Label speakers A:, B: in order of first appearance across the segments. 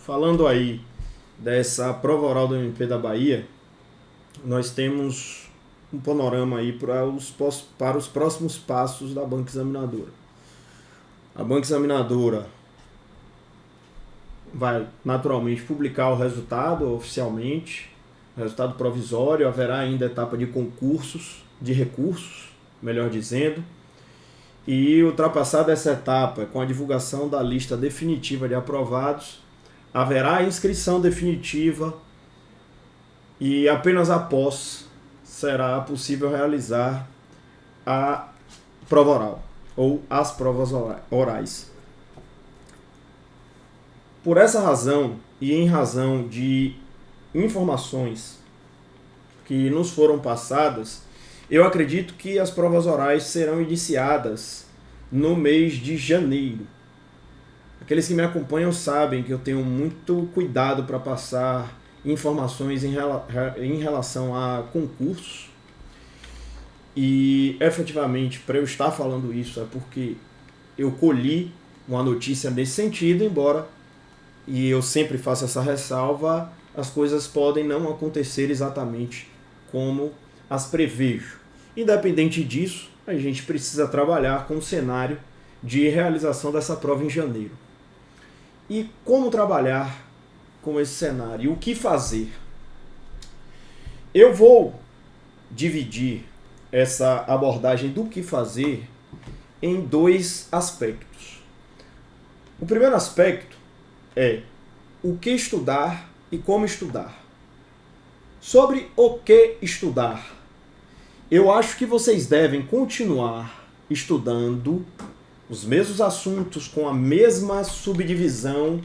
A: falando aí dessa prova oral do MP da Bahia, nós temos um panorama aí para os próximos passos da banca examinadora. A banca examinadora vai naturalmente publicar o resultado oficialmente, resultado provisório, haverá ainda etapa de concursos, de recursos, melhor dizendo, e ultrapassada essa etapa, com a divulgação da lista definitiva de aprovados, haverá a inscrição definitiva e apenas após será possível realizar a prova oral ou as provas orais. Por essa razão e em razão de informações que nos foram passadas, eu acredito que as provas orais serão iniciadas no mês de janeiro. Aqueles que me acompanham sabem que eu tenho muito cuidado para passar informações em relação a concursos. E efetivamente, para eu estar falando isso, é porque eu colhi uma notícia nesse sentido, embora, e eu sempre faço essa ressalva, as coisas podem não acontecer exatamente como as prevejo. Independente disso, a gente precisa trabalhar com o cenário de realização dessa prova em janeiro. E como trabalhar com esse cenário? E o que fazer? Eu vou dividir essa abordagem do que fazer em dois aspectos. O primeiro aspecto é o que estudar e como estudar. Sobre o que estudar, eu acho que vocês devem continuar estudando os mesmos assuntos com a mesma subdivisão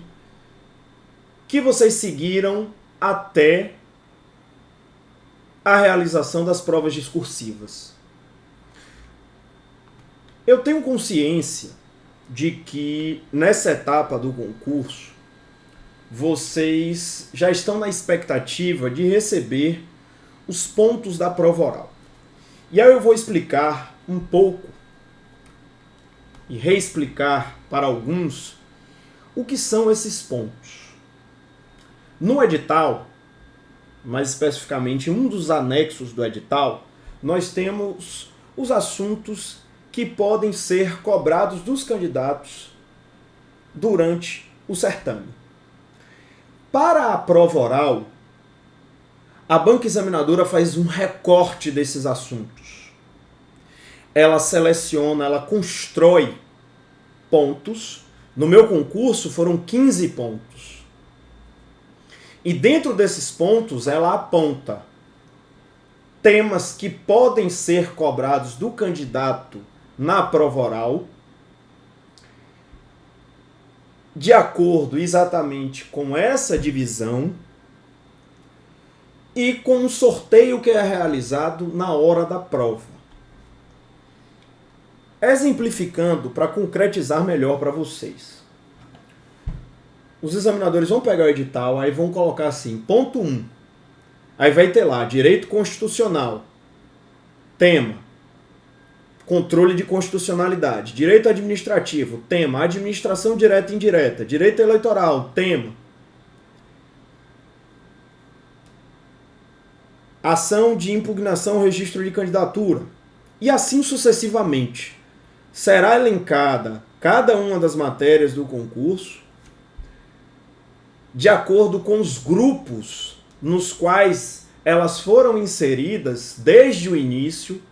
A: que vocês seguiram até a realização das provas discursivas. Eu tenho consciência de que nessa etapa do concurso vocês já estão na expectativa de receber os pontos da prova oral. E aí eu vou explicar um pouco e reexplicar para alguns o que são esses pontos. No edital, mais especificamente um dos anexos do edital, nós temos os assuntos que podem ser cobrados dos candidatos durante o certame. Para a prova oral, a banca examinadora faz um recorte desses assuntos. Ela seleciona, ela constrói pontos. No meu concurso foram 15 pontos. E dentro desses pontos ela aponta temas que podem ser cobrados do candidato na prova oral, de acordo exatamente com essa divisão e com um sorteio que é realizado na hora da prova. Exemplificando, para concretizar melhor para vocês. Os examinadores vão pegar o edital, aí vão colocar assim, ponto 1. Aí vai ter lá, direito constitucional. Tema, controle de constitucionalidade. Direito administrativo, tema, administração direta e indireta. Direito eleitoral, tema. Ação de impugnação ao registro de candidatura. E assim sucessivamente. Será elencada cada uma das matérias do concurso de acordo com os grupos nos quais elas foram inseridas desde o início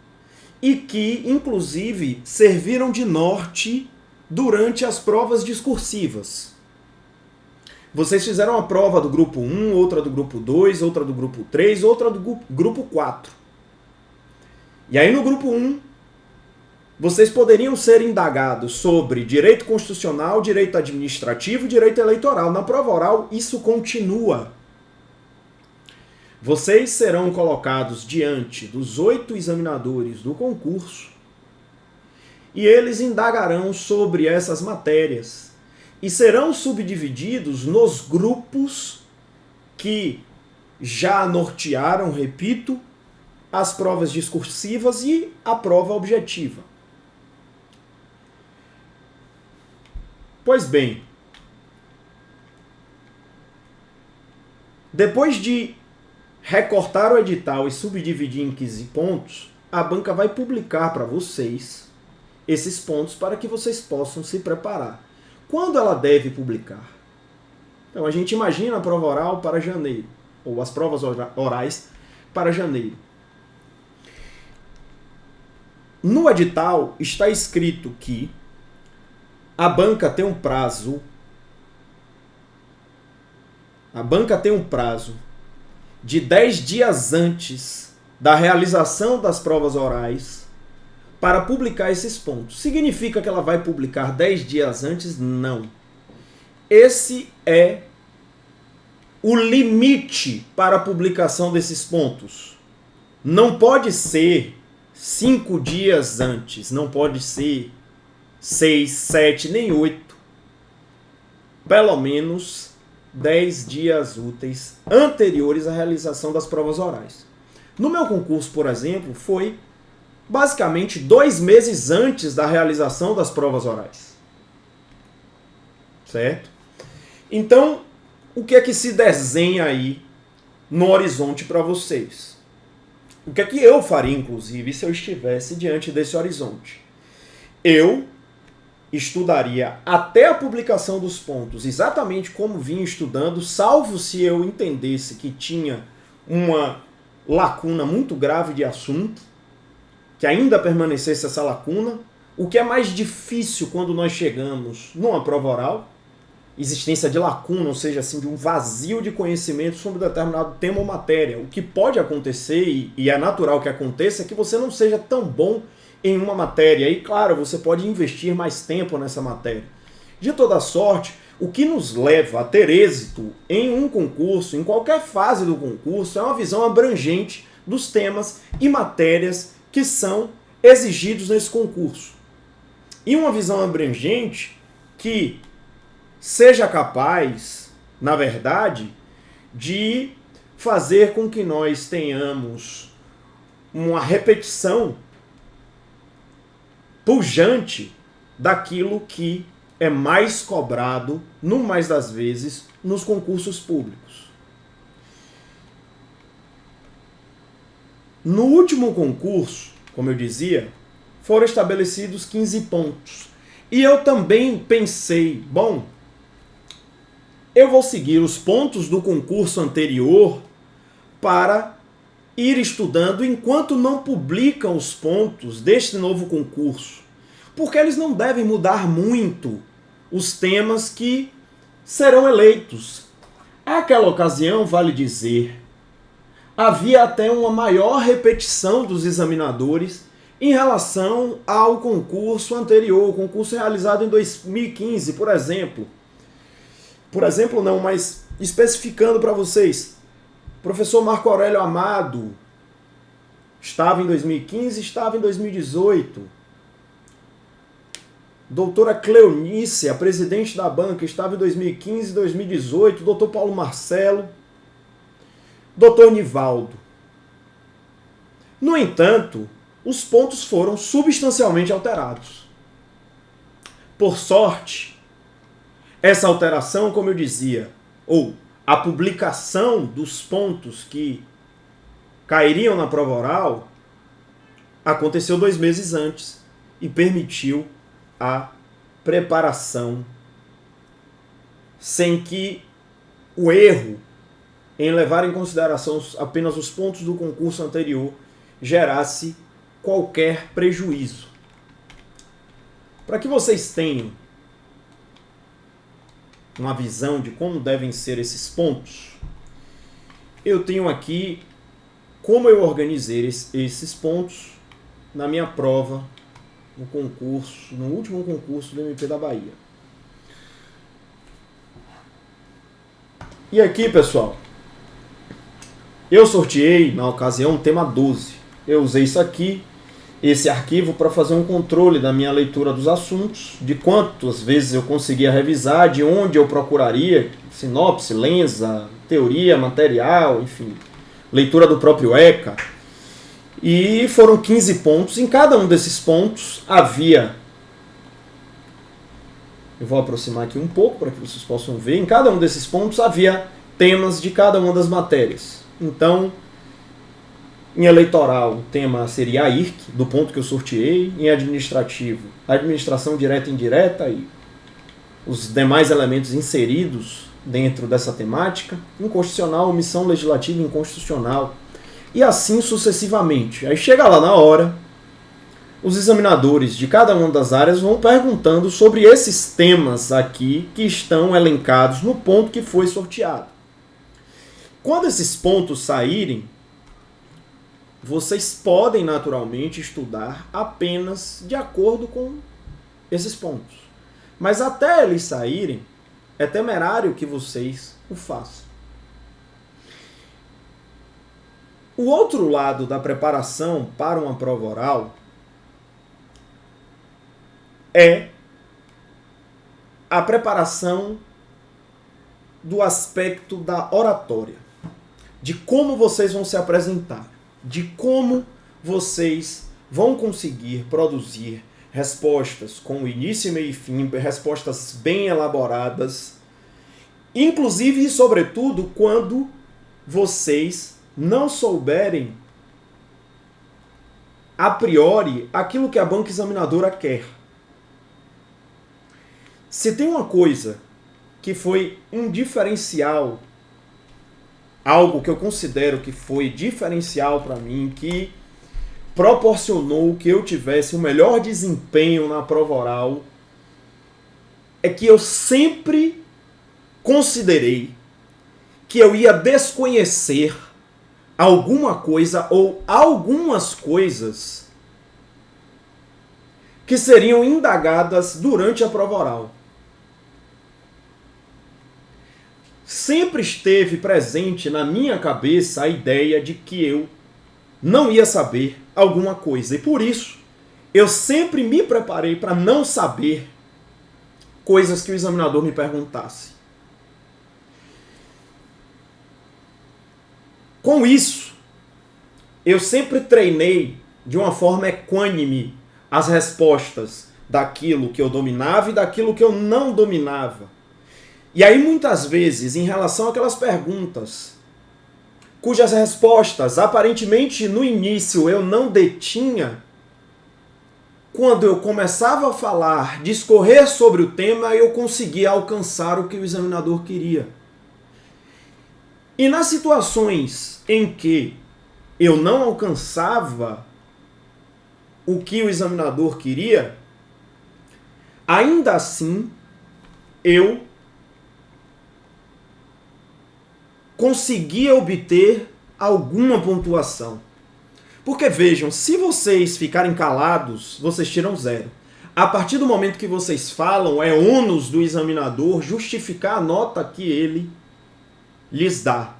A: e que, inclusive, serviram de norte durante as provas discursivas. Vocês fizeram a prova do grupo 1, outra do grupo 2, outra do grupo 3, outra do grupo 4. E aí no grupo 1, vocês poderiam ser indagados sobre direito constitucional, direito administrativo e direito eleitoral. Na prova oral, isso continua. Vocês serão colocados diante dos 8 examinadores do concurso e eles indagarão sobre essas matérias e serão subdivididos nos grupos que já nortearam, repito, as provas discursivas e a prova objetiva. Pois bem, Depois de recortar o edital e subdividir em 15 pontos, a banca vai publicar para vocês esses pontos para que vocês possam se preparar. Quando ela deve publicar? Então, a gente imagina a prova oral para janeiro, ou as provas orais para janeiro. No edital está escrito que a banca tem um prazo de 10 dias antes da realização das provas orais para publicar esses pontos. Significa que ela vai publicar 10 dias antes? Não. Esse é o limite para a publicação desses pontos. Não pode ser 5 dias antes, não pode ser 6, 7, nem 8. Pelo menos 10 dias úteis anteriores à realização das provas orais. No meu concurso, por exemplo, foi basicamente 2 meses antes da realização das provas orais. Certo? Então, o que é que se desenha aí no horizonte para vocês? O que é que eu faria, inclusive, se eu estivesse diante desse horizonte? Eu estudaria até a publicação dos pontos, exatamente como vinha estudando, salvo se eu entendesse que tinha uma lacuna muito grave de assunto, que ainda permanecesse essa lacuna, o que é mais difícil quando nós chegamos numa prova oral, existência de lacuna, ou seja, assim, de um vazio de conhecimento sobre determinado tema ou matéria. O que pode acontecer, e é natural que aconteça, é que você não seja tão bom em uma matéria. E, claro, você pode investir mais tempo nessa matéria. De toda sorte, o que nos leva a ter êxito em um concurso, em qualquer fase do concurso, é uma visão abrangente dos temas e matérias que são exigidos nesse concurso. E uma visão abrangente que seja capaz, na verdade, de fazer com que nós tenhamos uma repetição pujante daquilo que é mais cobrado, no mais das vezes, nos concursos públicos. No último concurso, como eu dizia, foram estabelecidos 15 pontos. E eu também pensei, bom, eu vou seguir os pontos do concurso anterior para ir estudando enquanto não publicam os pontos deste novo concurso. Porque eles não devem mudar muito os temas que serão eleitos. Naquela ocasião, vale dizer, havia até uma maior repetição dos examinadores em relação ao concurso anterior, o concurso realizado em 2015, por exemplo. Por exemplo, não, mas especificando para vocês, professor Marco Aurélio Amado estava em 2015, estava em 2018. Doutora Cleonice, a presidente da banca, estava em 2015 e 2018. Doutor Paulo Marcelo. Doutor Nivaldo. No entanto, os pontos foram substancialmente alterados. Por sorte, essa alteração, como eu dizia, ou a publicação dos pontos que cairiam na prova oral, aconteceu 2 meses antes e permitiu a preparação sem que o erro em levar em consideração apenas os pontos do concurso anterior gerasse qualquer prejuízo. Para que vocês tenham uma visão de como devem ser esses pontos, eu tenho aqui como eu organizei esses pontos na minha prova no concurso, no último concurso do MP da Bahia. E aqui, pessoal, eu sorteei na ocasião o tema 12. Eu usei isso aqui, esse arquivo, para fazer um controle da minha leitura dos assuntos, de quantas vezes eu conseguia revisar, de onde eu procuraria, sinopse, lensa, teoria, material, enfim, leitura do próprio ECA. E foram 15 pontos. Em cada um desses pontos havia... Eu vou aproximar aqui um pouco para que vocês possam ver. Em cada um desses pontos havia temas de cada uma das matérias. Então, em eleitoral, o tema seria a IRC, do ponto que eu sorteei. Em administrativo, administração direta e indireta e os demais elementos inseridos dentro dessa temática. Em constitucional, omissão legislativa e inconstitucional. E assim sucessivamente. Aí chega lá na hora, os examinadores de cada uma das áreas vão perguntando sobre esses temas aqui que estão elencados no ponto que foi sorteado. Quando esses pontos saírem, vocês podem naturalmente estudar apenas de acordo com esses pontos. Mas até eles saírem, é temerário que vocês o façam. O outro lado da preparação para uma prova oral é a preparação do aspecto da oratória, de como vocês vão se apresentar, de como vocês vão conseguir produzir respostas com início, meio e fim, respostas bem elaboradas, inclusive e sobretudo quando vocês não souberem a priori aquilo que a banca examinadora quer. Se tem uma coisa que foi um diferencial, algo que eu considero que foi diferencial para mim, que proporcionou que eu tivesse o melhor desempenho na prova oral, é que eu sempre considerei que eu ia desconhecer alguma coisa ou algumas coisas que seriam indagadas durante a prova oral. Sempre esteve presente na minha cabeça a ideia de que eu não ia saber alguma coisa. E por isso, eu sempre me preparei para não saber coisas que o examinador me perguntasse. Com isso, eu sempre treinei de uma forma equânime as respostas daquilo que eu dominava e daquilo que eu não dominava. E aí, muitas vezes, em relação àquelas perguntas cujas respostas, aparentemente, no início eu não detinha, quando eu começava a falar, discorrer sobre o tema, eu conseguia alcançar o que o examinador queria. E nas situações em que eu não alcançava o que o examinador queria, ainda assim, eu conseguia obter alguma pontuação. Porque vejam, se vocês ficarem calados, vocês tiram 0. A partir do momento que vocês falam, é ônus do examinador justificar a nota que ele lhes dá.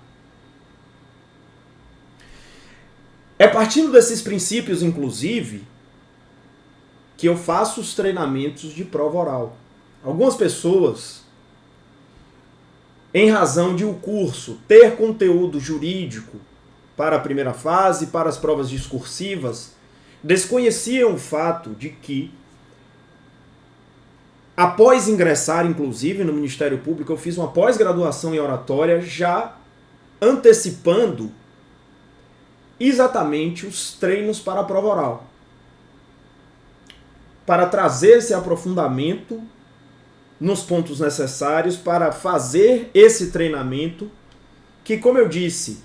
A: É partindo desses princípios, inclusive, que eu faço os treinamentos de prova oral. Algumas pessoas, em razão de o curso ter conteúdo jurídico para a primeira fase, para as provas discursivas, desconheciam o fato de que, após ingressar, inclusive, no Ministério Público, eu fiz uma pós-graduação em oratória já antecipando exatamente os treinos para a prova oral, para trazer esse aprofundamento nos pontos necessários para fazer esse treinamento que, como eu disse,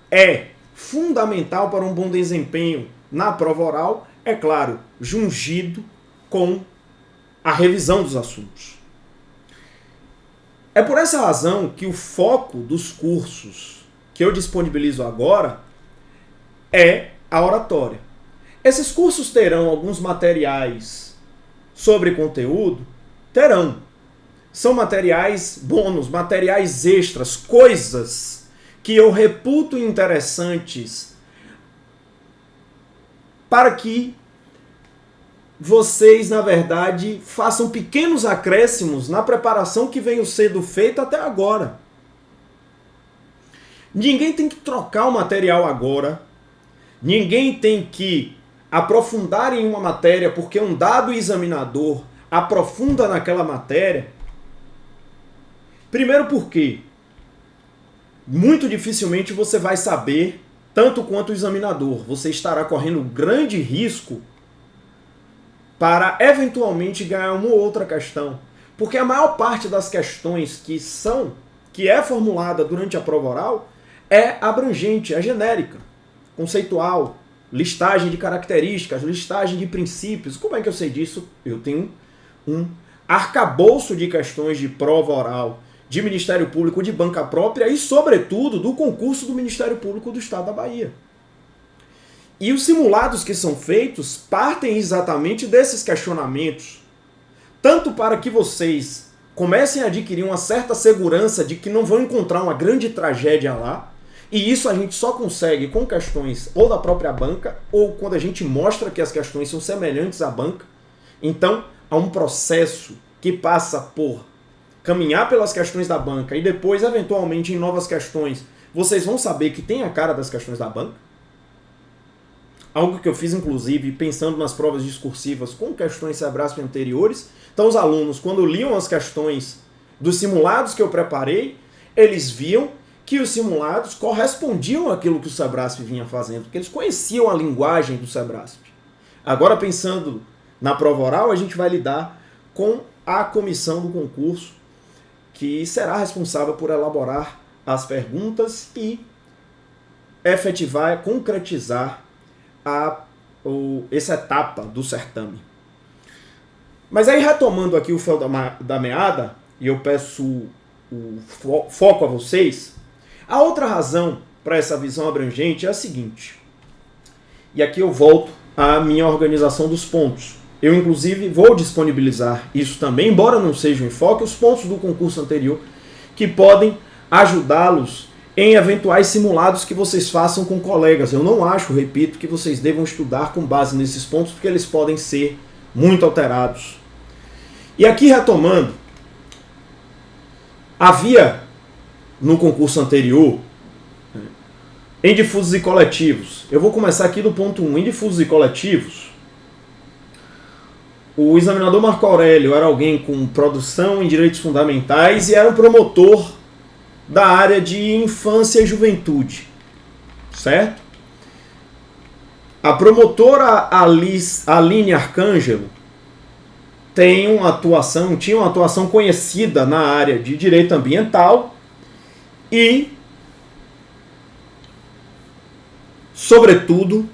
A: é fundamental para um bom desempenho na prova oral, é claro, jungido com a revisão dos assuntos. É por essa razão que o foco dos cursos que eu disponibilizo agora é a oratória. Esses cursos terão alguns materiais sobre conteúdo? Terão. São materiais bônus, materiais extras, coisas que eu reputo interessantes para que vocês, na verdade, façam pequenos acréscimos na preparação que veio sendo feita até agora. Ninguém tem que trocar o material agora. Ninguém tem que aprofundar em uma matéria porque um dado examinador aprofunda naquela matéria. Primeiro porque muito dificilmente você vai saber tanto quanto o examinador. Você estará correndo grande risco para eventualmente ganhar uma ou outra questão. Porque a maior parte das questões que é formulada durante a prova oral é abrangente, é genérica, conceitual, listagem de características, listagem de princípios. Como é que eu sei disso? Eu tenho um arcabouço de questões de prova oral, de Ministério Público, de banca própria e, sobretudo, do concurso do Ministério Público do Estado da Bahia. E os simulados que são feitos partem exatamente desses questionamentos, tanto para que vocês comecem a adquirir uma certa segurança de que não vão encontrar uma grande tragédia lá, e isso a gente só consegue com questões ou da própria banca, ou quando a gente mostra que as questões são semelhantes à banca. Então, há um processo que passa por caminhar pelas questões da banca e depois, eventualmente, em novas questões, vocês vão saber que tem a cara das questões da banca. Algo que eu fiz, inclusive, pensando nas provas discursivas com questões Sebrasp anteriores. Então, os alunos, quando liam as questões dos simulados que eu preparei, eles viam que os simulados correspondiam àquilo que o Sebrasp vinha fazendo, porque eles conheciam a linguagem do Sebrasp. Agora, pensando na prova oral, a gente vai lidar com a comissão do concurso, que será responsável por elaborar as perguntas e efetivar, concretizar essa etapa do certame. Mas aí, retomando aqui o fio da meada, e eu peço o foco a vocês, a outra razão para essa visão abrangente é a seguinte, e aqui eu volto à minha organização dos pontos. Eu, inclusive, vou disponibilizar isso também, embora não seja o enfoque, os pontos do concurso anterior, que podem ajudá-los em eventuais simulados que vocês façam com colegas. Eu não acho, repito, que vocês devam estudar com base nesses pontos, porque eles podem ser muito alterados. E aqui, retomando, havia no concurso anterior, em difusos e coletivos, eu vou começar aqui do ponto 1, em difusos e coletivos, o examinador Marco Aurélio era alguém com produção em direitos fundamentais e era um promotor da área de infância e juventude, certo? A promotora Aline Arcângelo tinha uma atuação conhecida na área de direito ambiental e, sobretudo,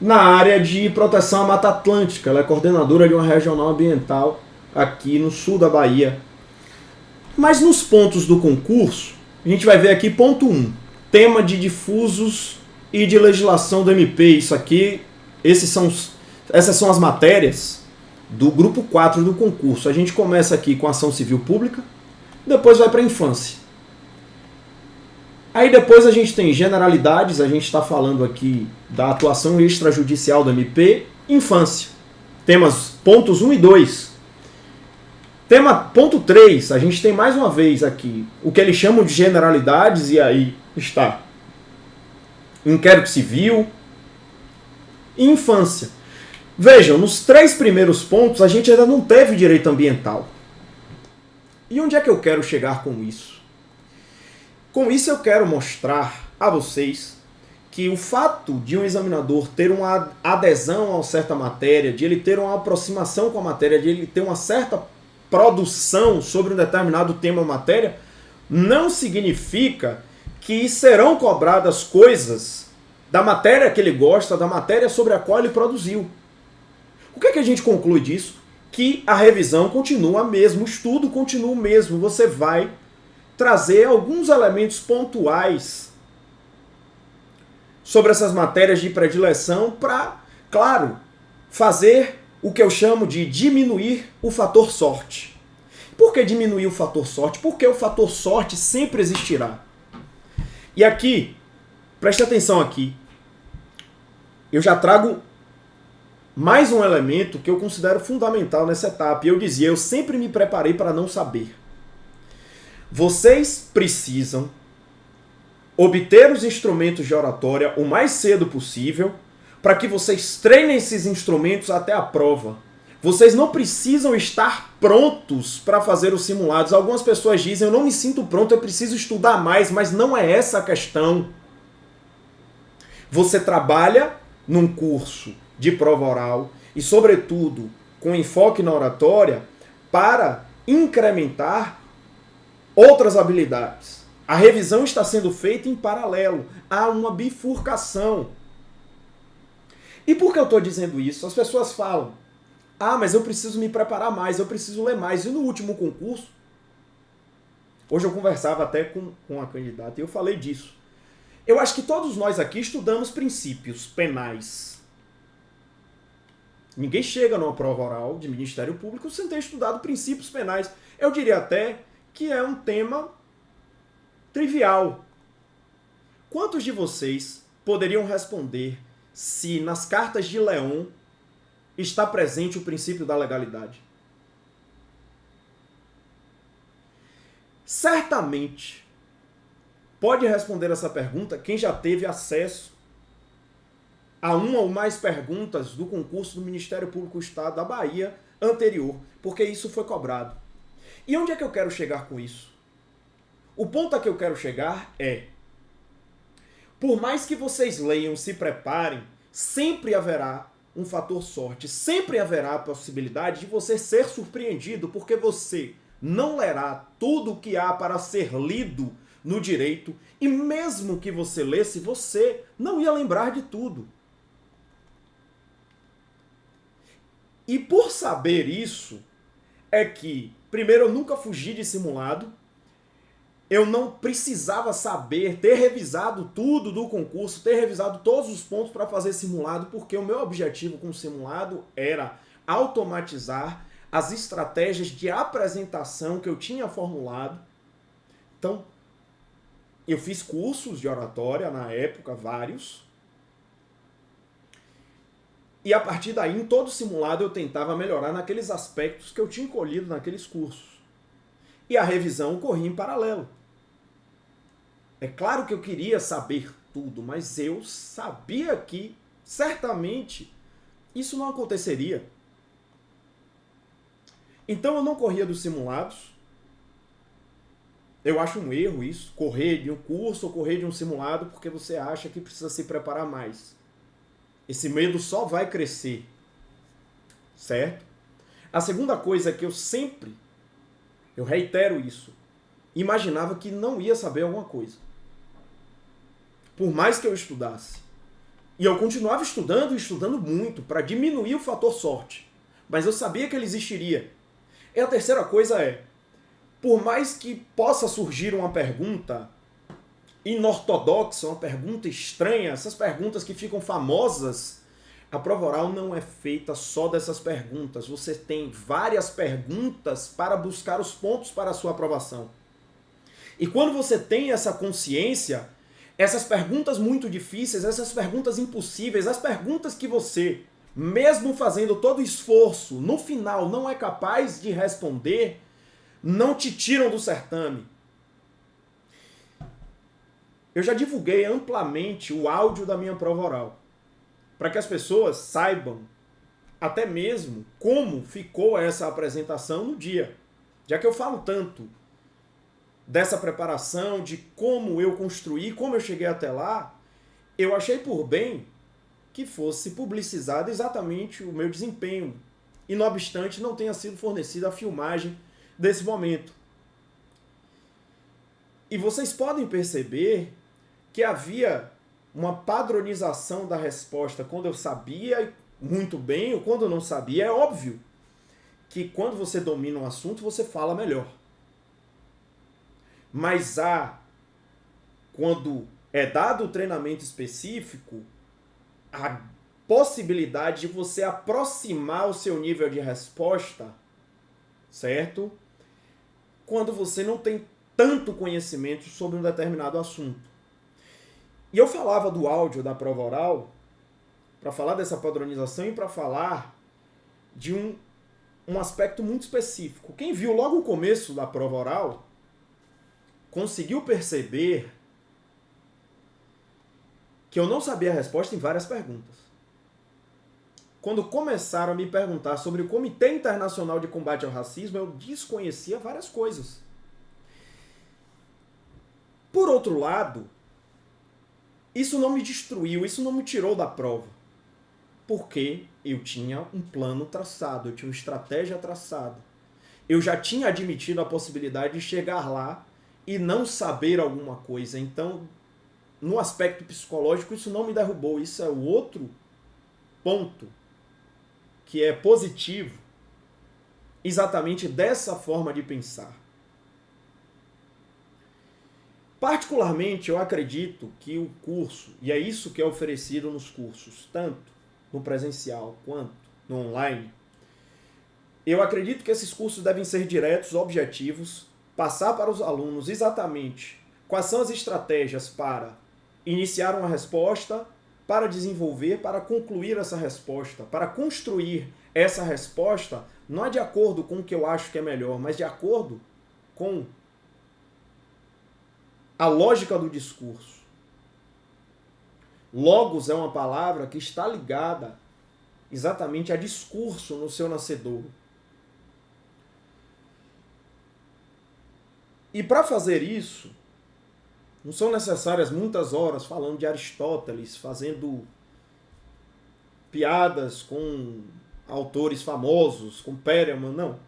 A: na área de proteção à Mata Atlântica. Ela é coordenadora de uma regional ambiental aqui no sul da Bahia. Mas nos pontos do concurso, a gente vai ver aqui ponto 1, tema de difusos e de legislação do MP. Isso aqui, essas são as matérias do grupo 4 do concurso. A gente começa aqui com ação civil pública, depois vai para a infância. Aí depois a gente tem generalidades, a gente está falando aqui da atuação extrajudicial do MP, infância. Temas pontos 1 e 2. Tema ponto 3, a gente tem mais uma vez aqui o que eles chamam de generalidades, e aí está inquérito civil e infância. Vejam, nos 3 primeiros pontos a gente ainda não teve direito ambiental. E onde é que eu quero chegar com isso? Com isso eu quero mostrar a vocês que o fato de um examinador ter uma adesão a certa matéria, de ele ter uma aproximação com a matéria, de ele ter uma certa produção sobre um determinado tema ou matéria, não significa que serão cobradas coisas da matéria que ele gosta, da matéria sobre a qual ele produziu. O que é que a gente conclui disso? Que a revisão continua a mesma, o estudo continua o mesmo. Você vai trazer alguns elementos pontuais sobre essas matérias de predileção para, claro, fazer o que eu chamo de diminuir o fator sorte. Por que diminuir o fator sorte? Porque o fator sorte sempre existirá. E aqui, preste atenção aqui, eu já trago mais um elemento que eu considero fundamental nessa etapa. E eu dizia, eu sempre me preparei para não saber. Vocês precisam obter os instrumentos de oratória o mais cedo possível para que vocês treinem esses instrumentos até a prova. Vocês não precisam estar prontos para fazer os simulados. Algumas pessoas dizem, eu não me sinto pronto, eu preciso estudar mais, mas não é essa a questão. Você trabalha num curso de prova oral e, sobretudo, com enfoque na oratória para incrementar outras habilidades. A revisão está sendo feita em paralelo. Há uma bifurcação. E por que eu estou dizendo isso? As pessoas falam, mas eu preciso me preparar mais, eu preciso ler mais. E no último concurso, hoje eu conversava até com a candidata e eu falei disso. Eu acho que todos nós aqui estudamos princípios penais. Ninguém chega numa prova oral de Ministério Público sem ter estudado princípios penais. Eu diria até que é um tema trivial. Quantos de vocês poderiam responder se nas cartas de Leon está presente o princípio da legalidade? Certamente pode responder essa pergunta quem já teve acesso a uma ou mais perguntas do concurso do Ministério Público do Estado da Bahia anterior, porque isso foi cobrado. E onde é que eu quero chegar com isso? O ponto a que eu quero chegar é, por mais que vocês leiam, se preparem, sempre haverá um fator sorte, sempre haverá a possibilidade de você ser surpreendido, porque você não lerá tudo o que há para ser lido no direito, e mesmo que você lesse, você não ia lembrar de tudo. E por saber isso, é que, primeiro, eu nunca fugi de simulado, eu não precisava saber, ter revisado tudo do concurso, ter revisado todos os pontos para fazer simulado, porque o meu objetivo com o simulado era automatizar as estratégias de apresentação que eu tinha formulado. Então, eu fiz cursos de oratória na época, vários. E a partir daí, em todo simulado, eu tentava melhorar naqueles aspectos que eu tinha colhido naqueles cursos. E a revisão corria em paralelo. É claro que eu queria saber tudo, mas eu sabia que, certamente, isso não aconteceria. Então eu não corria dos simulados. Eu acho um erro isso, correr de um curso ou correr de um simulado porque você acha que precisa se preparar mais. Esse medo só vai crescer, certo? A segunda coisa é que eu reitero isso, imaginava que não ia saber alguma coisa. Por mais que eu estudasse. E eu continuava estudando e estudando muito para diminuir o fator sorte. Mas eu sabia que ele existiria. E a terceira coisa é, por mais que possa surgir uma pergunta inortodoxa, uma pergunta estranha, essas perguntas que ficam famosas, a prova oral não é feita só dessas perguntas. Você tem várias perguntas para buscar os pontos para a sua aprovação. E quando você tem essa consciência, essas perguntas muito difíceis, essas perguntas impossíveis, as perguntas que você, mesmo fazendo todo o esforço, no final não é capaz de responder, não te tiram do certame. Eu já divulguei amplamente o áudio da minha prova oral, para que as pessoas saibam até mesmo como ficou essa apresentação no dia. Já que eu falo tanto dessa preparação, de como eu construí, como eu cheguei até lá, eu achei por bem que fosse publicizado exatamente o meu desempenho. E, não obstante, não tenha sido fornecida a filmagem desse momento. E vocês podem perceber que havia uma padronização da resposta quando eu sabia muito bem ou quando eu não sabia. É óbvio que quando você domina um assunto, você fala melhor. Mas quando é dado o treinamento específico, a possibilidade de você aproximar o seu nível de resposta, certo? Quando você não tem tanto conhecimento sobre um determinado assunto. E eu falava do áudio da prova oral, para falar dessa padronização e para falar de um aspecto muito específico. Quem viu logo o começo da prova oral conseguiu perceber que eu não sabia a resposta em várias perguntas. quando começaram a me perguntar sobre o Comitê Internacional de Combate ao Racismo, eu desconhecia várias coisas. Por outro lado, isso não me destruiu, isso não me tirou da prova. Porque eu tinha um plano traçado, eu tinha uma estratégia traçada. Eu já tinha admitido a possibilidade de chegar lá e não saber alguma coisa. Então, no aspecto psicológico, isso não me derrubou. Isso é o outro ponto que é positivo, exatamente dessa forma de pensar. Particularmente, eu acredito que o curso, e é isso que é oferecido nos cursos, tanto no presencial quanto no online, eu acredito que esses cursos devem ser diretos, objetivos, passar para os alunos exatamente quais são as estratégias para iniciar uma resposta, para desenvolver, para concluir essa resposta, para construir essa resposta, não é de acordo com o que eu acho que é melhor, mas de acordo com a lógica do discurso. Logos é uma palavra que está ligada exatamente a discurso no seu nascedor. E para fazer isso, não são necessárias muitas horas falando de Aristóteles, fazendo piadas com autores famosos, com Perelman, não.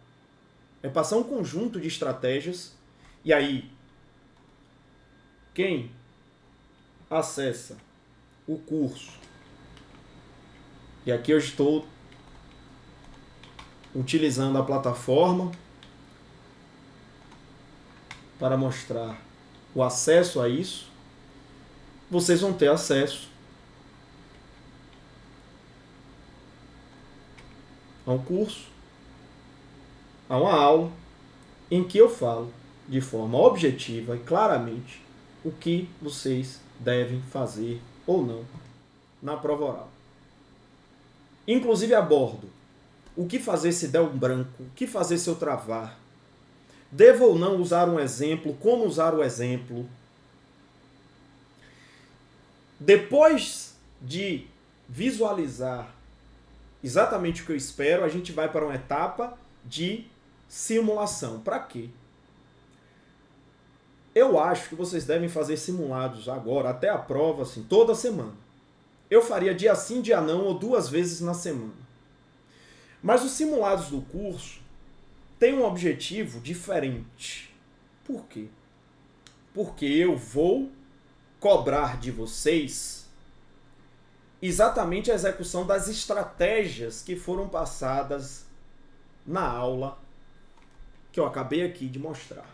A: É passar um conjunto de estratégias, e aí, quem acessa o curso, e aqui eu estou utilizando a plataforma para mostrar o acesso a isso, vocês vão ter acesso a um curso, a uma aula, em que eu falo de forma objetiva e claramente o que vocês devem fazer ou não na prova oral. Inclusive abordo o que fazer se der um branco, o que fazer se eu travar, devo ou não usar um exemplo, como usar o exemplo. Depois de visualizar exatamente o que eu espero, a gente vai para uma etapa de simulação. Para quê? Eu acho que vocês devem fazer simulados agora, até a prova, assim, toda semana. Eu faria dia sim, dia não, ou 2 vezes na semana. Mas os simulados do curso têm um objetivo diferente. Por quê? Porque eu vou cobrar de vocês exatamente a execução das estratégias que foram passadas na aula que eu acabei aqui de mostrar.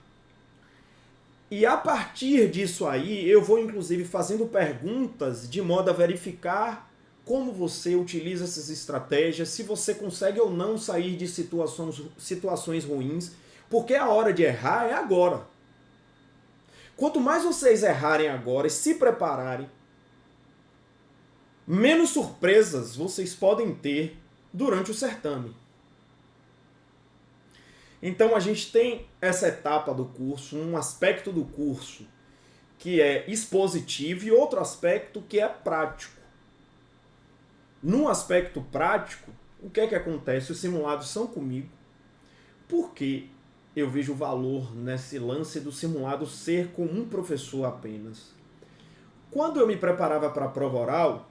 A: E a partir disso aí, eu vou inclusive fazendo perguntas de modo a verificar como você utiliza essas estratégias, se você consegue ou não sair de situações ruins, porque a hora de errar é agora. Quanto mais vocês errarem agora e se prepararem, menos surpresas vocês podem ter durante o certame. Então a gente tem essa etapa do curso, um aspecto do curso que é expositivo e outro aspecto que é prático. Num aspecto prático, o que é que acontece? Os simulados são comigo, porque eu vejo o valor nesse lance do simulado ser com um professor apenas. Quando eu me preparava para a prova oral,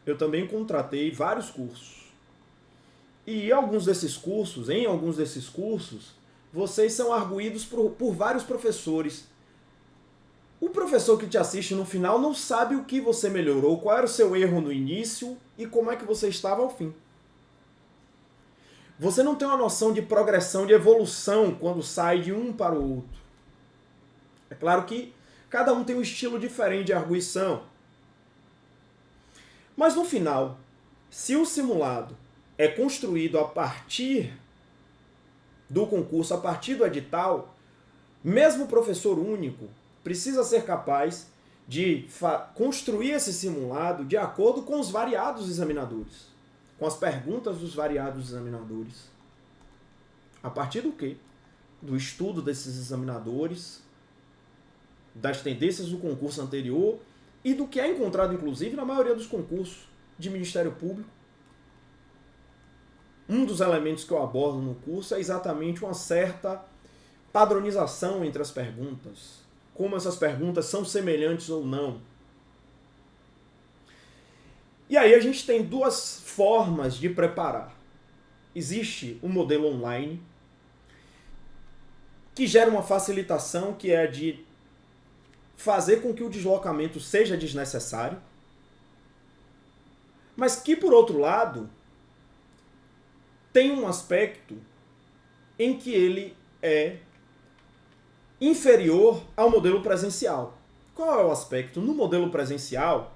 A: eu também contratei vários cursos. E em alguns desses cursos, vocês são arguídos por vários professores. O professor que te assiste no final não sabe o que você melhorou, qual era o seu erro no início e como é que você estava ao fim. Você não tem uma noção de progressão, de evolução quando sai de um para o outro. É claro que cada um tem um estilo diferente de arguição. Mas no final, se o simulado é construído a partir do concurso, a partir do edital, mesmo o professor único precisa ser capaz de construir esse simulado de acordo com os variados examinadores, com as perguntas dos variados examinadores. A partir do quê? Do estudo desses examinadores, das tendências do concurso anterior e do que é encontrado, inclusive, na maioria dos concursos de Ministério Público. um dos elementos que eu abordo no curso é exatamente uma certa padronização entre as perguntas. Como essas perguntas são semelhantes ou não. E aí a gente tem duas formas de preparar. Existe um modelo online que gera uma facilitação que é de fazer com que o deslocamento seja desnecessário, mas que, por outro lado, tem um aspecto em que ele é inferior ao modelo presencial. Qual é o aspecto? No modelo presencial,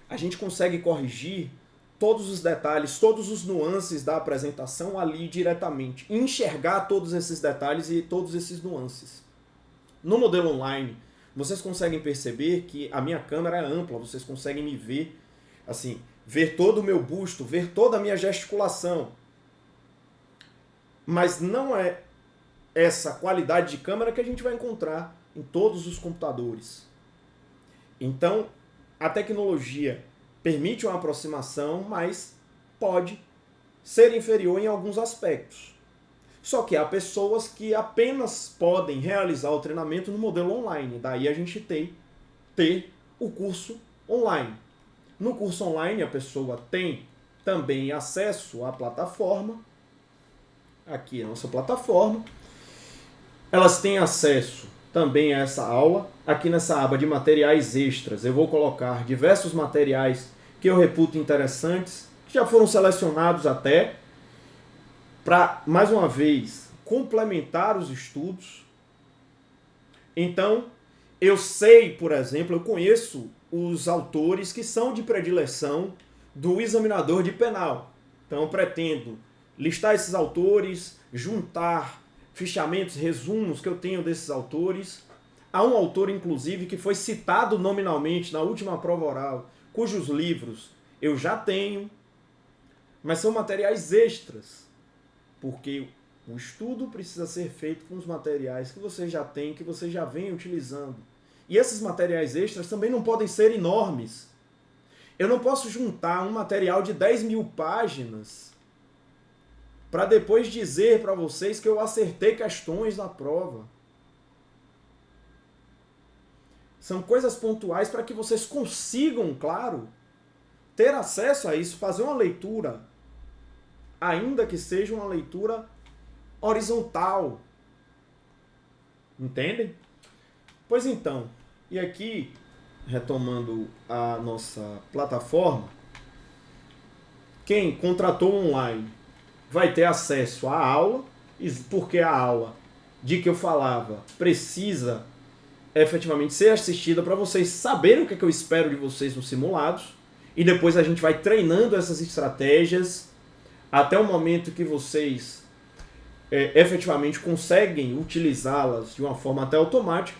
A: a gente consegue corrigir todos os detalhes, todos os nuances da apresentação ali diretamente, e enxergar todos esses detalhes e todos esses nuances. No modelo online, vocês conseguem perceber que a minha câmera é ampla, vocês conseguem me ver, assim, ver todo o meu busto, ver toda a minha gesticulação. Mas não é essa qualidade de câmera que a gente vai encontrar em todos os computadores. Então, a tecnologia permite uma aproximação, mas pode ser inferior em alguns aspectos. Só que há pessoas que apenas podem realizar o treinamento no modelo online. Daí a gente ter o curso online. No curso online, a pessoa tem também acesso à plataforma. Aqui é a nossa plataforma. Elas têm acesso também a essa aula. Aqui nessa aba de materiais extras, eu vou colocar diversos materiais que eu reputo interessantes, que já foram selecionados até, para, mais uma vez, complementar os estudos. Então, eu sei, por exemplo, eu conheço os autores que são de predileção do examinador de penal. Então, eu pretendo listar esses autores, juntar fichamentos, resumos que eu tenho desses autores. Há um autor, inclusive, que foi citado nominalmente na última prova oral, cujos livros eu já tenho, mas são materiais extras, porque o estudo precisa ser feito com os materiais que você já tem, que você já vem utilizando. E esses materiais extras também não podem ser enormes. Eu não posso juntar um material de 10.000 páginas para depois dizer para vocês que eu acertei questões na prova. São coisas pontuais para que vocês consigam, claro, ter acesso a isso, fazer uma leitura, ainda que seja uma leitura horizontal. Entendem? Pois então, e aqui, retomando a nossa plataforma, quem contratou online vai ter acesso à aula, porque a aula de que eu falava precisa efetivamente ser assistida para vocês saberem o que eu espero de vocês nos simulados, e depois a gente vai treinando essas estratégias até o momento que vocês efetivamente conseguem utilizá-las de uma forma até automática,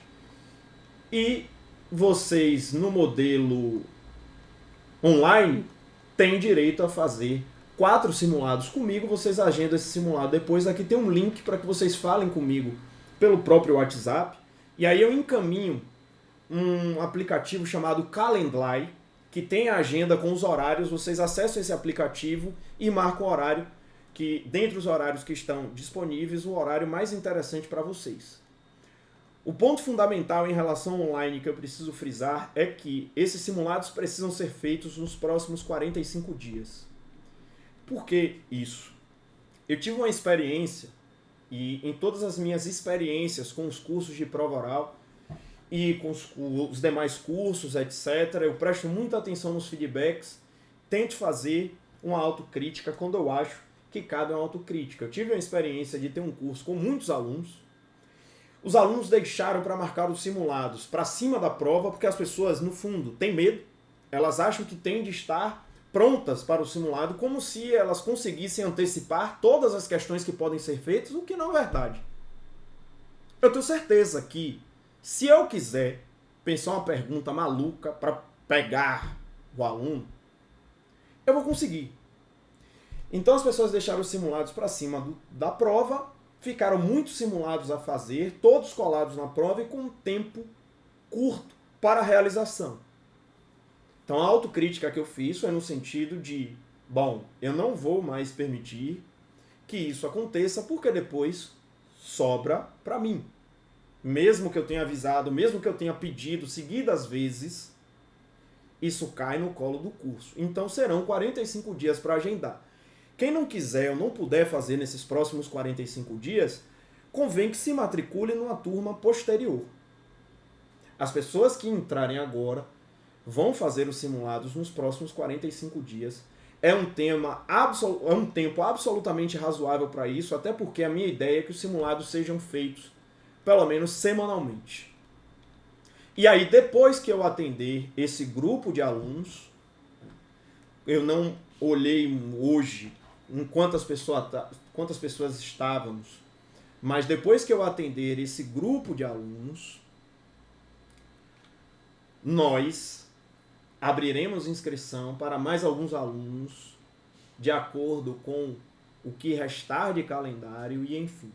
A: e vocês no modelo online têm direito a fazer 4 simulados comigo. Vocês agendam esse simulado depois. Aqui tem um link para que vocês falem comigo pelo próprio WhatsApp, e aí eu encaminho um aplicativo chamado Calendly, que tem a agenda com os horários. Vocês acessam esse aplicativo e marcam o horário, que dentre os horários que estão disponíveis, o horário mais interessante para vocês. O ponto fundamental em relação ao online que eu preciso frisar é que esses simulados precisam ser feitos nos próximos 45 dias. Por que isso? Eu tive uma experiência, e em todas as minhas experiências com os cursos de prova oral e com os demais cursos, etc., eu presto muita atenção nos feedbacks, tento fazer uma autocrítica quando eu acho que cabe uma autocrítica. Eu tive a experiência de ter um curso com muitos alunos. Os alunos deixaram para marcar os simulados para cima da prova, porque as pessoas, no fundo, têm medo. Elas acham que têm de estar prontas para o simulado, como se elas conseguissem antecipar todas as questões que podem ser feitas, o que não é verdade. Eu tenho certeza que, se eu quiser pensar uma pergunta maluca para pegar o aluno, eu vou conseguir. Então as pessoas deixaram os simulados para cima da prova, ficaram muitos simulados a fazer, todos colados na prova e com um tempo curto para a realização. Então a autocrítica que eu fiz foi no sentido de, bom, eu não vou mais permitir que isso aconteça, porque depois sobra para mim. Mesmo que eu tenha avisado, mesmo que eu tenha pedido seguidas vezes, isso cai no colo do curso. Então serão 45 dias para agendar. Quem não quiser ou não puder fazer nesses próximos 45 dias, convém que se matricule numa turma posterior. As pessoas que entrarem agora vão fazer os simulados nos próximos 45 dias. É um tempo absolutamente razoável para isso, até porque a minha ideia é que os simulados sejam feitos pelo menos semanalmente. E aí, depois que eu atender esse grupo de alunos, eu não olhei hoje em quantas pessoas estávamos, mas depois que eu atender esse grupo de alunos, nós abriremos inscrição para mais alguns alunos, de acordo com o que restar de calendário e enfim.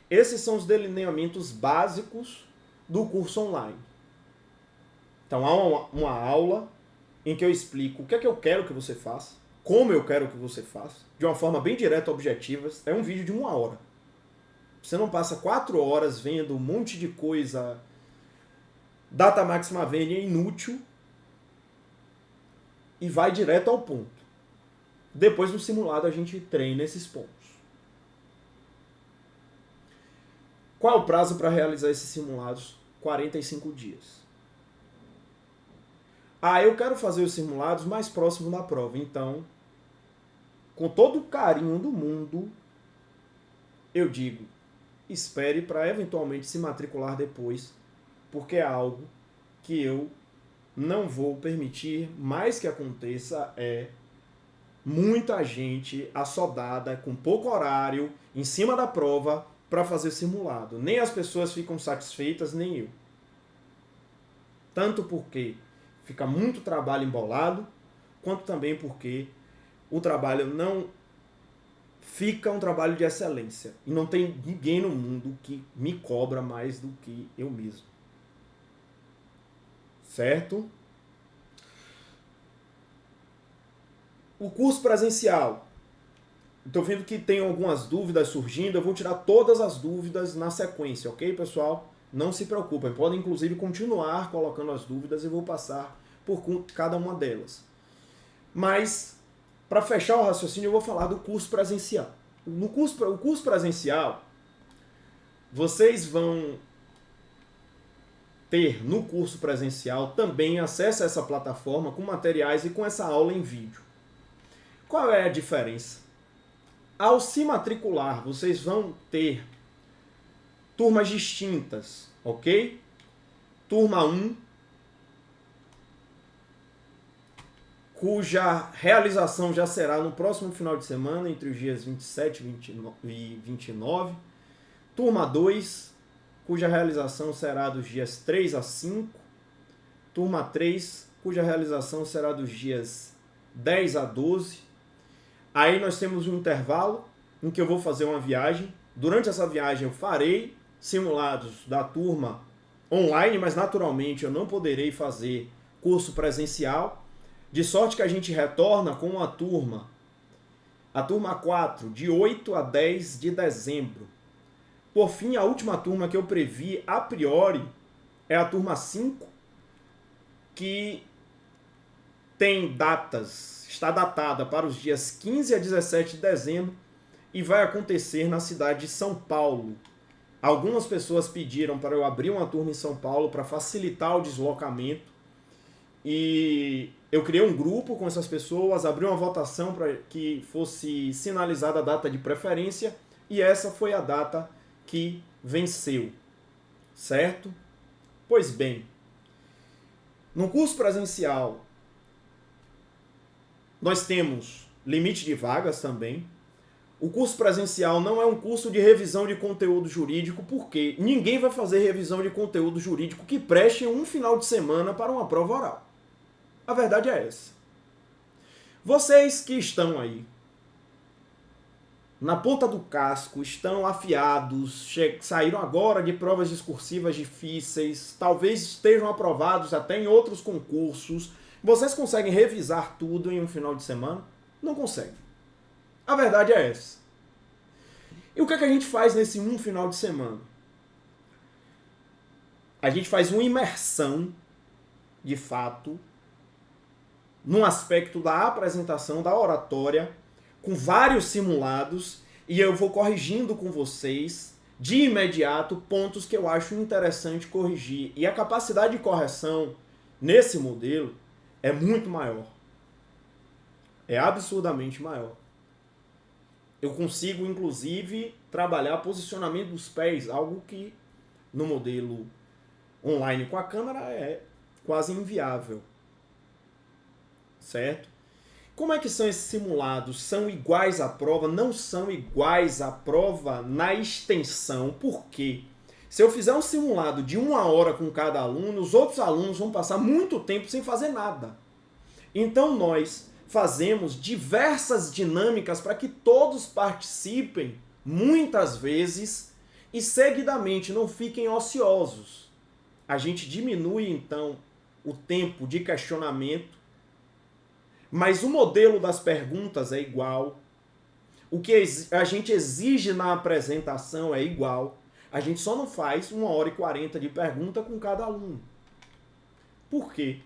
A: Esses são os delineamentos básicos do curso online. Então há uma aula em que eu explico o que é que eu quero que você faça, como eu quero que você faça, de uma forma bem direta e objetiva. É um vídeo de 1 hora. Você não passa 4 horas vendo um monte de coisa data máxima vênia inútil e vai direto ao ponto. Depois no simulado a gente treina esses pontos. Qual é o prazo para realizar esses simulados? 45 dias. Eu quero fazer os simulados mais próximos da prova. Então, com todo o carinho do mundo, eu digo, espere para eventualmente se matricular depois, porque é algo que eu não vou permitir mais que aconteça muita gente assodada, com pouco horário, em cima da prova, para fazer simulado. Nem as pessoas ficam satisfeitas, nem eu. Tanto porque fica muito trabalho embolado, quanto também porque o trabalho não fica um trabalho de excelência. E não tem ninguém no mundo que me cobra mais do que eu mesmo. Certo? O curso presencial. Estou vendo que tem algumas dúvidas surgindo. Eu vou tirar todas as dúvidas na sequência, ok, pessoal? Não se preocupem. Podem, inclusive, continuar colocando as dúvidas e vou passar por cada uma delas. Mas, para fechar o raciocínio, eu vou falar do curso presencial. O curso presencial, vocês vão ter no curso presencial também acesso a essa plataforma com materiais e com essa aula em vídeo. Qual é a diferença? Ao se matricular, vocês vão ter turmas distintas, ok? Turma 1, cuja realização já será no próximo final de semana, entre os dias 27 e 29. Turma 2, cuja realização será dos dias 3 a 5. Turma 3, cuja realização será dos dias 10 a 12. Aí nós temos um intervalo em que eu vou fazer uma viagem. Durante essa viagem eu farei simulados da turma online, mas naturalmente eu não poderei fazer curso presencial. De sorte que a gente retorna com a turma 4, de 8 a 10 de dezembro. Por fim, a última turma que eu previ a priori é a turma 5, que tem datas, está datada para os dias 15 a 17 de dezembro e vai acontecer na cidade de São Paulo. Algumas pessoas pediram para eu abrir uma turma em São Paulo para facilitar o deslocamento e eu criei um grupo com essas pessoas, abri uma votação para que fosse sinalizada a data de preferência e essa foi a data que venceu, certo? Pois bem, no curso presencial nós temos limite de vagas também. O curso presencial não é um curso de revisão de conteúdo jurídico, porque ninguém vai fazer revisão de conteúdo jurídico que preste um final de semana para uma prova oral. A verdade é essa. Vocês que estão aí na ponta do casco, estão afiados, saíram agora de provas discursivas difíceis, talvez estejam aprovados até em outros concursos. Vocês conseguem revisar tudo em um final de semana? Não conseguem. A verdade é essa. E o que é que a gente faz nesse final de semana? A gente faz uma imersão, de fato, num aspecto da apresentação, da oratória, com vários simulados, e eu vou corrigindo com vocês, de imediato, pontos que eu acho interessante corrigir. E a capacidade de correção nesse modelo é muito maior. É absurdamente maior. Eu consigo, inclusive, trabalhar posicionamento dos pés, algo que no modelo online com a câmera é quase inviável. Certo? Como é que são esses simulados? São iguais à prova? Não são iguais à prova na extensão. Por quê? Se eu fizer um simulado de 1 hora com cada aluno, os outros alunos vão passar muito tempo sem fazer nada. Então nós fazemos diversas dinâmicas para que todos participem, muitas vezes, e seguidamente não fiquem ociosos. A gente diminui, então, o tempo de questionamento, mas o modelo das perguntas é igual. O que a gente exige na apresentação é igual. A gente só não faz 1h40 de pergunta com cada aluno. Por quê?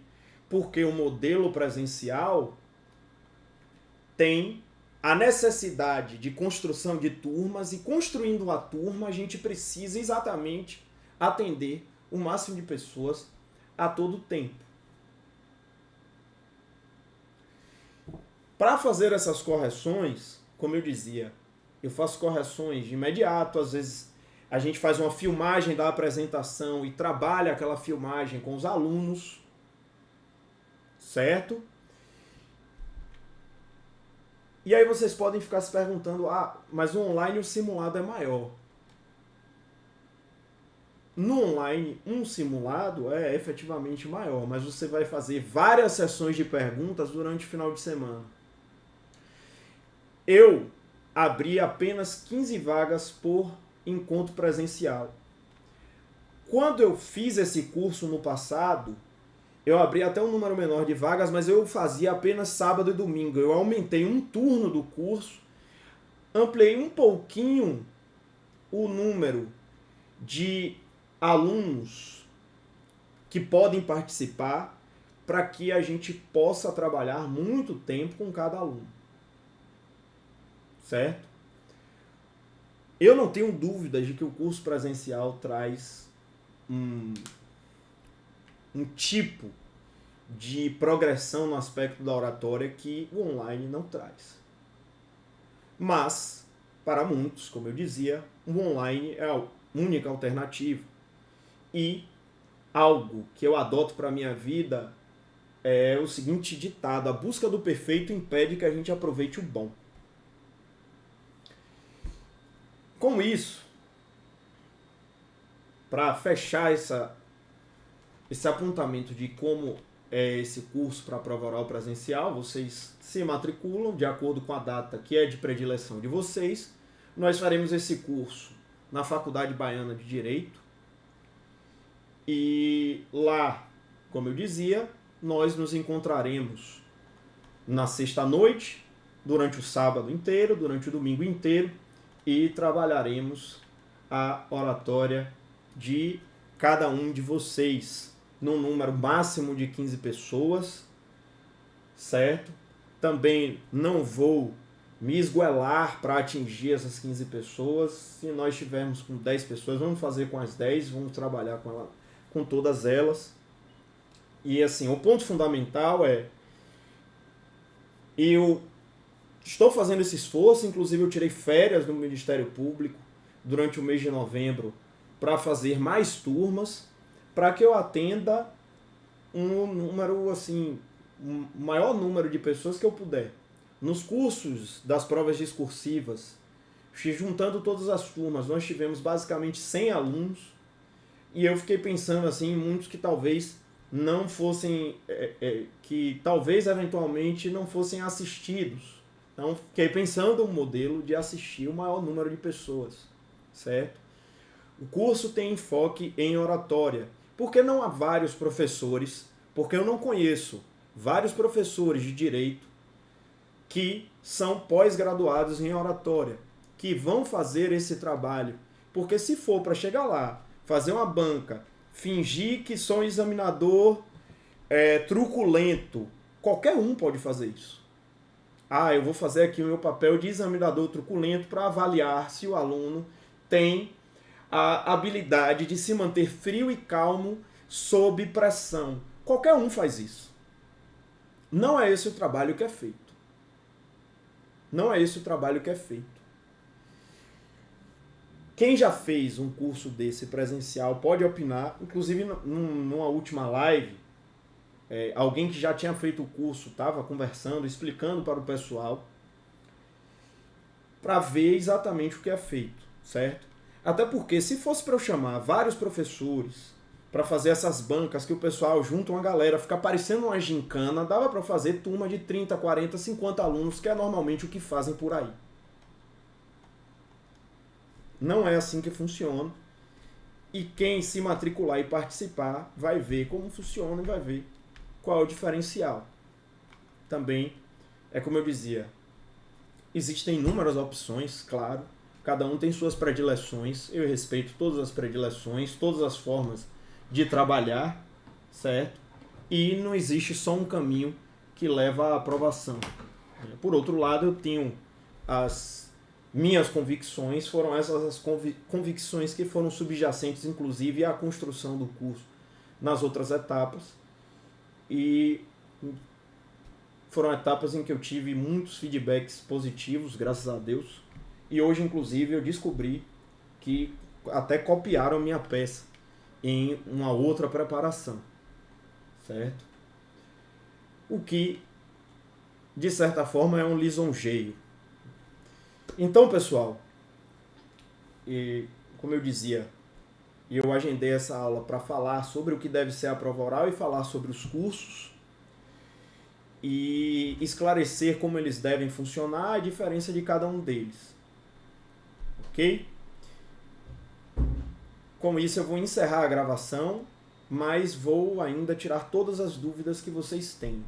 A: Porque o modelo presencial tem a necessidade de construção de turmas, e construindo uma turma a gente precisa exatamente atender o máximo de pessoas a todo tempo. Para fazer essas correções, como eu dizia, eu faço correções de imediato, às vezes a gente faz uma filmagem da apresentação e trabalha aquela filmagem com os alunos, certo? E aí vocês podem ficar se perguntando, mas o online o simulado é maior. No online, um simulado é efetivamente maior, mas você vai fazer várias sessões de perguntas durante o final de semana. Eu abri apenas 15 vagas por encontro presencial. Quando eu fiz esse curso no passado, eu abri até um número menor de vagas, mas eu fazia apenas sábado e domingo. Eu aumentei um turno do curso, ampliei um pouquinho o número de alunos que podem participar para que a gente possa trabalhar muito tempo com cada aluno. Certo? Eu não tenho dúvidas de que o curso presencial traz um tipo de progressão no aspecto da oratória que o online não traz. Mas, para muitos, como eu dizia, o online é a única alternativa. E algo que eu adoto para a minha vida é o seguinte ditado: a busca do perfeito impede que a gente aproveite o bom. Com isso, para fechar esse apontamento de como é esse curso para a prova oral presencial, vocês se matriculam de acordo com a data que é de predileção de vocês. Nós faremos esse curso na Faculdade Baiana de Direito. E lá, como eu dizia, nós nos encontraremos na sexta-noite, durante o sábado inteiro, durante o domingo inteiro, e trabalharemos a oratória de cada um de vocês, num número máximo de 15 pessoas, certo? Também não vou me esgoelar para atingir essas 15 pessoas. Se nós estivermos com 10 pessoas, vamos fazer com as 10, vamos trabalhar com todas elas. E assim, o ponto fundamental é: eu estou fazendo esse esforço, inclusive eu tirei férias do Ministério Público durante o mês de novembro para fazer mais turmas, para que eu atenda um número, assim, um maior número de pessoas que eu puder. Nos cursos das provas discursivas, juntando todas as turmas, nós tivemos basicamente 100 alunos, e eu fiquei pensando assim, em muitos que talvez não fossem, que talvez eventualmente não fossem assistidos. Então, fiquei pensando um modelo de assistir o maior número de pessoas, certo? O curso tem enfoque em oratória. Por que não há vários professores? Porque eu não conheço vários professores de direito que são pós-graduados em oratória, que vão fazer esse trabalho. Porque se for para chegar lá, fazer uma banca, fingir que sou um examinador truculento, qualquer um pode fazer isso. Ah, eu vou fazer aqui o meu papel de examinador truculento para avaliar se o aluno tem a habilidade de se manter frio e calmo sob pressão. Qualquer um faz isso. Não é esse o trabalho que é feito. Não é esse o trabalho que é feito. Quem já fez um curso desse presencial pode opinar. Inclusive, numa última live, alguém que já tinha feito o curso estava conversando, explicando para o pessoal, para ver exatamente o que é feito, certo? Até porque, se fosse para eu chamar vários professores para fazer essas bancas que o pessoal junta uma galera, fica parecendo uma gincana, dava para fazer turma de 30, 40, 50 alunos, que é normalmente o que fazem por aí. Não é assim que funciona. E quem se matricular e participar vai ver como funciona e vai ver qual é o diferencial. Também, é como eu dizia, existem inúmeras opções, claro. Cada um tem suas predileções. Eu respeito todas as predileções, todas as formas de trabalhar, certo? E não existe só um caminho que leva à aprovação. Por outro lado, eu tenho as minhas convicções, foram essas as convicções que foram subjacentes, inclusive, à construção do curso nas outras etapas. E foram etapas em que eu tive muitos feedbacks positivos, graças a Deus. E hoje, inclusive, eu descobri que até copiaram minha peça em uma outra preparação, certo? O que, de certa forma, é um lisonjeio. Então, pessoal, como eu dizia, eu agendei essa aula para falar sobre o que deve ser a prova oral e falar sobre os cursos e esclarecer como eles devem funcionar, a diferença de cada um deles. Ok? Com isso eu vou encerrar a gravação, mas vou ainda tirar todas as dúvidas que vocês têm.